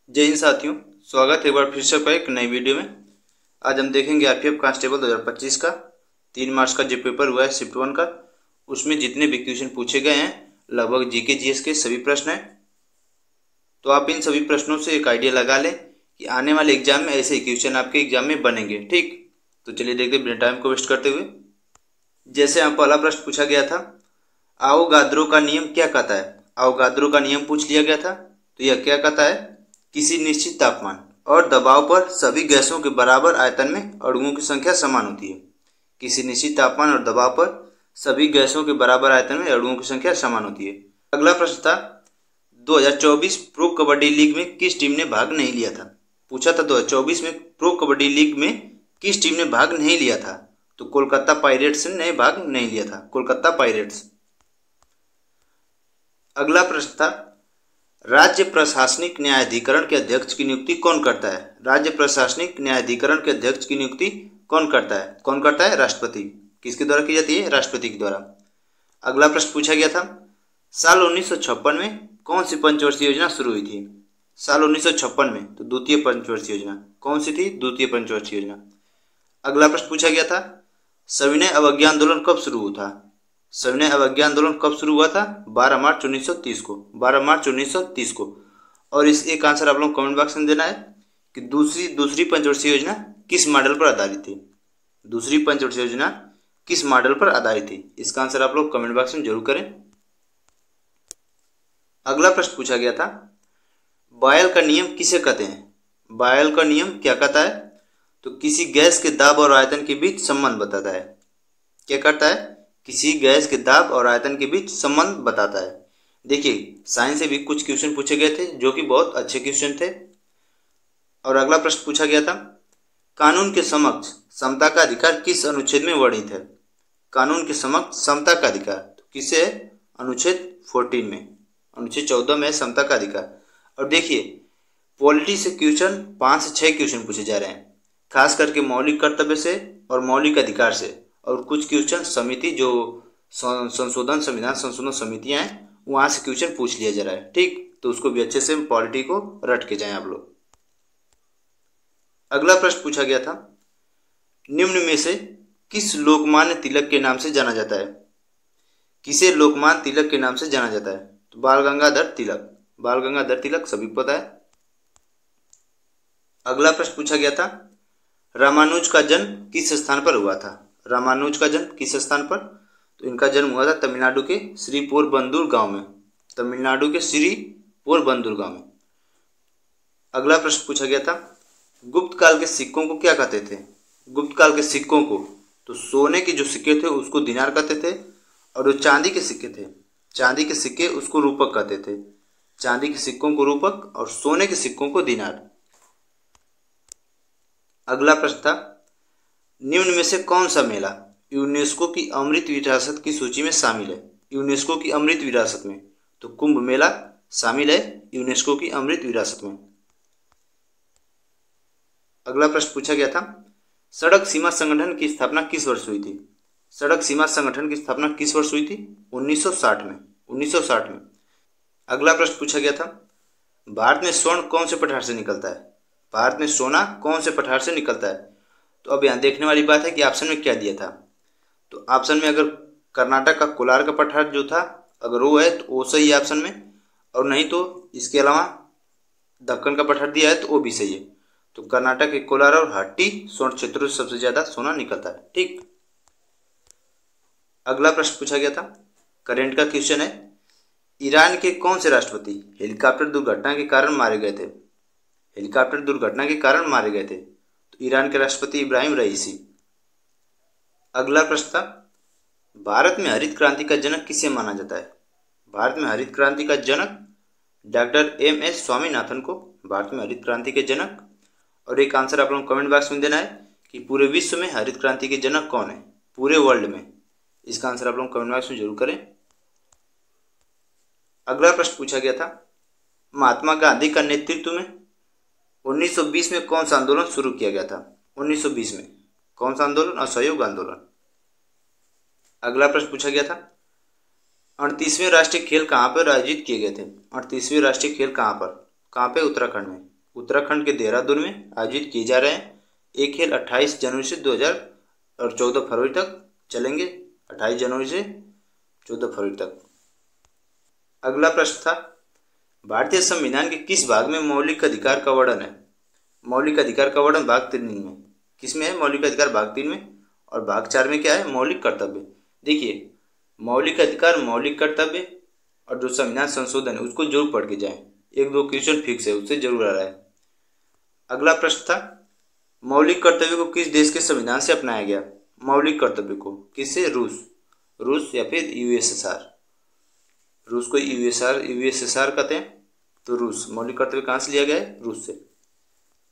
जय हिंद साथियों, स्वागत है एक बार फिर से आपका एक नई वीडियो में। आज हम देखेंगे आरपीएफ कांस्टेबल 2025 का 3 मार्च का जो पेपर हुआ है शिफ्ट 1 का, उसमें जितने भी क्वेश्चन पूछे गए हैं लगभग जीके जीएस के सभी प्रश्न हैं। तो आप इन सभी प्रश्नों से एक आइडिया लगा लें कि आने वाले एग्जाम में ऐसे ही क्वेश्चन आपके एग्जाम में बनेंगे। ठीक, तो चलिए देखते बिना टाइम को वेस्ट करते हुए। जैसे यहाँ पहला प्रश्न पूछा गया था, आवोगाद्रो का नियम क्या कहता है। आवोगाद्रो का नियम पूछ लिया गया था, तो यह क्या कहता है, किसी निश्चित तापमान और दबाव पर सभी गैसों के बराबर आयतन में अणुओं की संख्या समान होती है। किसी निश्चित तापमान और दबाव पर सभी गैसों के बराबर आयतन में अणुओं की संख्या समान होती है। अगला प्रश्न था, 2024 प्रो कबड्डी लीग में किस टीम ने भाग नहीं लिया था। पूछा था 2024 में प्रो कबड्डी लीग में किस टीम ने भाग नहीं लिया था, तो कोलकाता पायरेट्स ने भाग नहीं लिया था, कोलकाता पायरेट्स। अगला प्रश्न था, राज्य प्रशासनिक न्यायाधिकरण के अध्यक्ष की नियुक्ति कौन करता है। राज्य प्रशासनिक न्यायाधिकरण के अध्यक्ष की नियुक्ति कौन करता है, कौन करता है, राष्ट्रपति। किसके द्वारा की जाती है, राष्ट्रपति के द्वारा। अगला प्रश्न पूछा गया था, साल 1956 में कौन सी पंचवर्षीय योजना शुरू हुई थी। साल 1956 में तो द्वितीय पंचवर्षीय योजना कौन सी थी, द्वितीय पंचवर्षीय योजना। अगला प्रश्न पूछा गया था, सविनय अवज्ञा आंदोलन कब शुरू हुआ था। सविनय अवज्ञा आंदोलन कब शुरू हुआ था, 12 मार्च 1930 को, 12 मार्च 1930 को। और इस एक आंसर आप लोग कमेंट बॉक्स में देना है कि दूसरी पंचवर्षीय योजना किस मॉडल पर आधारित थी। दूसरी पंचवर्षीय योजना किस मॉडल पर आधारित थी, इसका आंसर आप लोग कमेंट बॉक्स में जरूर करें। अगला प्रश्न पूछा गया था, बॉयल का नियम किसे कहते हैं। बॉयल का नियम क्या कहता है, तो किसी गैस के दाब और आयतन के बीच संबंध बताता है। क्या करता है, किसी गैस के दाब और आयतन के बीच संबंध बताता है। देखिए साइंस से भी कुछ क्वेश्चन पूछे गए थे जो कि बहुत अच्छे क्वेश्चन थे। और अगला प्रश्न पूछा गया था, कानून के समक्ष समता का अधिकार किस अनुच्छेद में वर्णित है। कानून के समक्ष समता का अधिकार तो किसे, अनुच्छेद 14 में, अनुच्छेद 14 में समता का अधिकार। और देखिए पॉलिटी से क्वेश्चन 5 से 6 क्वेश्चन पूछे जा रहे हैं, खास करके मौलिक कर्तव्य से और मौलिक अधिकार से। और कुछ क्वेश्चन समिति जो संविधान संशोधन समितियां हैं वहां से क्वेश्चन पूछ लिया जा रहा है। ठीक, तो उसको भी अच्छे से पॉलिटी को रट के जाएं आप लोग। अगला प्रश्न पूछा गया था, निम्न में से किस लोकमान्य तिलक के नाम से जाना जाता है। किसे लोकमान्य तिलक के नाम से जाना जाता है, तो बाल गंगाधर तिलक। बाल गंगाधर तिलक सभी को पता है। अगला प्रश्न पूछा गया था, रामानुज का जन्म किस स्थान पर हुआ था। रामानुज का जन्म किस स्थान पर, तो इनका जन्म हुआ था तमिलनाडु के श्री पोरबंदूर गांव में, तमिलनाडु के श्री पोरबंदूर गांव में। अगला प्रश्न पूछा गया था, गुप्त काल के सिक्कों को क्या कहते थे। गुप्त काल के सिक्कों को तो सोने के जो सिक्के थे उसको दिनार कहते थे, और जो चांदी के सिक्के थे, चांदी के सिक्के उसको रूपक कहते थे। चांदी के सिक्कों को रूपक और सोने के सिक्कों को दिनार। अगला प्रश्न था, निम्न में से कौन सा मेला यूनेस्को की अमृत विरासत की सूची में शामिल है। यूनेस्को की अमृत विरासत में तो कुंभ मेला शामिल है यूनेस्को की अमृत विरासत में। अगला प्रश्न पूछा गया था, सड़क सीमा संगठन की स्थापना किस वर्ष हुई थी। सड़क सीमा संगठन की स्थापना किस वर्ष हुई थी, 1960 में, 1960 में। अगला प्रश्न पूछा गया था, भारत में स्वर्ण कौन से पठार से निकलता है। भारत में सोना कौन से पठार से निकलता है। तो अब यहाँ देखने वाली बात है कि ऑप्शन में क्या दिया था। तो ऑप्शन में अगर कर्नाटक का कोलार का पठार जो था अगर वो है तो वो सही है ऑप्शन में, और नहीं तो इसके अलावा दक्कन का पठार दिया है तो वो भी सही है। तो कर्नाटक के कोलार और हट्टी स्वर्ण क्षेत्रों से सबसे ज्यादा सोना निकलता है। ठीक, अगला प्रश्न पूछा गया था, करेंट का क्वेश्चन है, ईरान के कौन से राष्ट्रपति हेलीकॉप्टर दुर्घटना के कारण मारे गए थे। हेलीकॉप्टर दुर्घटना के कारण मारे गए थे, तो ईरान के राष्ट्रपति इब्राहिम रईसी। अगला प्रश्न था, भारत में हरित क्रांति का जनक किसे माना जाता है। भारत में हरित क्रांति का जनक डॉक्टर MS स्वामीनाथन को भारत में हरित क्रांति के जनक। और एक आंसर आप लोग कमेंट बॉक्स में देना है कि पूरे विश्व में हरित क्रांति के जनक कौन है, पूरे वर्ल्ड में। इसका आंसर आप लोग कमेंट बॉक्स में जरूर करें। अगला प्रश्न पूछा गया था, महात्मा गांधी का नेतृत्व में 1920 में कौन सा आंदोलन शुरू किया गया था। 1920 में कौन सा आंदोलन, असहयोग आंदोलन। अगला प्रश्न पूछा गया था, 38वें राष्ट्रीय खेल कहाँ पर आयोजित किए गए थे। 38वें राष्ट्रीय खेल कहाँ पे, उत्तराखंड में। उत्तराखंड के देहरादून में आयोजित किए जा रहे हैं। ये खेल 28 जनवरी से 14 फरवरी तक चलेंगे। 28 जनवरी से 14 फरवरी तक। अगला प्रश्न था, भारतीय संविधान के किस भाग में मौलिक अधिकार का वर्णन है? मौलिक अधिकार का वर्णन भाग 3 में। किसमें है मौलिक अधिकार? भाग 3 में। और भाग 4 में क्या है? मौलिक कर्तव्य। देखिए, मौलिक अधिकार, मौलिक कर्तव्य और जो संविधान संशोधन है उसको जरूर पढ़ के जाएं। 1-2 क्वेश्चन फिक्स है, उससे जरूर आ रहा है। अगला प्रश्न था, मौलिक कर्तव्य को किस देश के संविधान से अपनाया गया? मौलिक कर्तव्य को किससे? रूस या फिर यूएसएसआर। रूस को यूएसएसआर कहते हैं, तो रूस। मौलिक कर्तव्य कहाँ से लिया गया है? रूस से।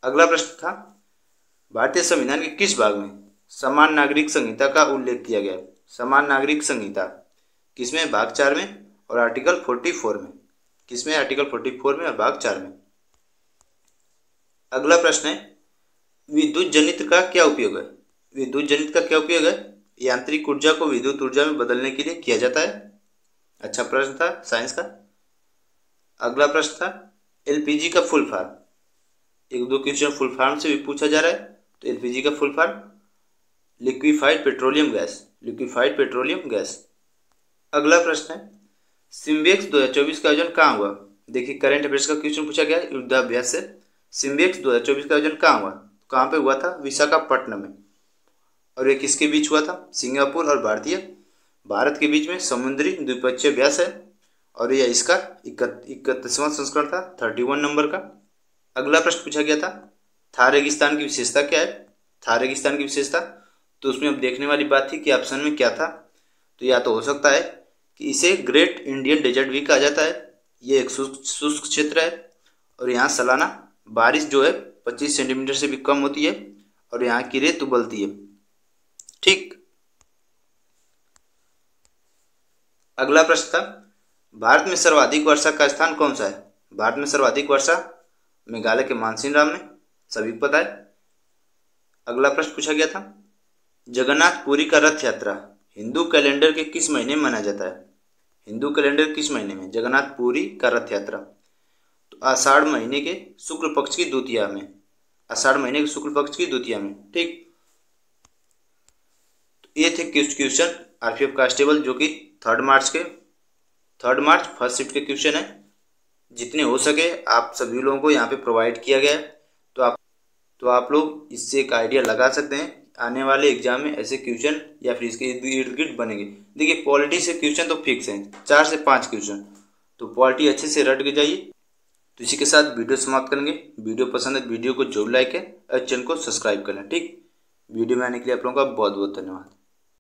अगला प्रश्न था, भारतीय संविधान के किस भाग में समान नागरिक संहिता का उल्लेख किया गया है? समान नागरिक संहिता किसमें? भाग 4 में और आर्टिकल 44 में। किसमें? आर्टिकल 44 में और भाग 4 में। अगला प्रश्न है, विद्युत जनित्र का क्या उपयोग है? विद्युत जनित्र का क्या उपयोग है? यांत्रिक ऊर्जा को विद्युत ऊर्जा में बदलने के लिए किया जाता है। अच्छा प्रश्न था साइंस का। अगला प्रश्न था, एलपीजी का full form. 1-2 question full form से भी पूछा जा रहा है। तो एलपीजी का full form liquefied petroleum gas. Liquefied petroleum gas. अगला प्रश्न है, सिम्बेक्स 2024 का आयोजन कहाँ हुआ? देखिए, करंट अफेयर्स का क्वेश्चन पूछा गया है युद्धाभ्यास से। सिम्बेक्स 2024 का आयोजन कहाँ हुआ? कहाँ पे हुआ था? विशाखापट्टनम में। और ये किसके बीच हुआ था? सिंगापुर और भारत के बीच में समुद्री द्विपक्षीय अभ्यास है। और यह इसका 31वां संस्करण था, 31 नंबर का। अगला प्रश्न पूछा गया था, थार रेगिस्तान की विशेषता क्या है? थार रेगिस्तान की विशेषता, तो उसमें अब देखने वाली बात थी कि ऑप्शन में क्या था। तो या तो हो सकता है कि इसे ग्रेट इंडियन डेजर्ट भी कहा जाता है। ये एक शुष्क क्षेत्र है और यहाँ सालाना बारिश जो है 25 सेंटीमीटर से भी कम होती है और यहाँ की रेत उबलती है। ठीक। अगला प्रश्न था, भारत में सर्वाधिक वर्षा का स्थान कौन सा है? भारत में सर्वाधिक वर्षा मेघालय के मानसीनराम में, सभी को पता है। अगला प्रश्न पूछा गया था, जगन्नाथ पुरी का रथ यात्रा हिंदू कैलेंडर के किस महीने में मनाया जाता है? हिंदू कैलेंडर किस महीने में जगन्नाथ पुरी का रथ यात्रा? तो आषाढ़ महीने के शुक्ल पक्ष की द्वितीया में। आषाढ़ महीने के शुक्ल पक्ष की द्वितीया में। ठीक। तो ये थे क्वेश्चन आरपीएफ कांस्टेबल जो कि 3 मार्च फर्स्ट शिफ्ट के क्वेश्चन है। जितने हो सके आप सभी लोगों को यहाँ पे प्रोवाइड किया गया है। तो आप लोग इससे एक आइडिया लगा सकते हैं आने वाले एग्जाम में ऐसे क्वेश्चन या फिर इसके इर्द गिर्द बनेंगे। देखिए, पॉलिटी से क्वेश्चन तो फिक्स हैं, 4 से 5 क्वेश्चन। तो पॉलिटी अच्छे से रट के जाइए। तो इसी के साथ वीडियो समाप्त करेंगे। वीडियो पसंद है वीडियो को जरूर लाइक करें और चैनल को सब्सक्राइब कर लें। ठीक। वीडियो में आने के लिए आप लोगों का बहुत बहुत धन्यवाद।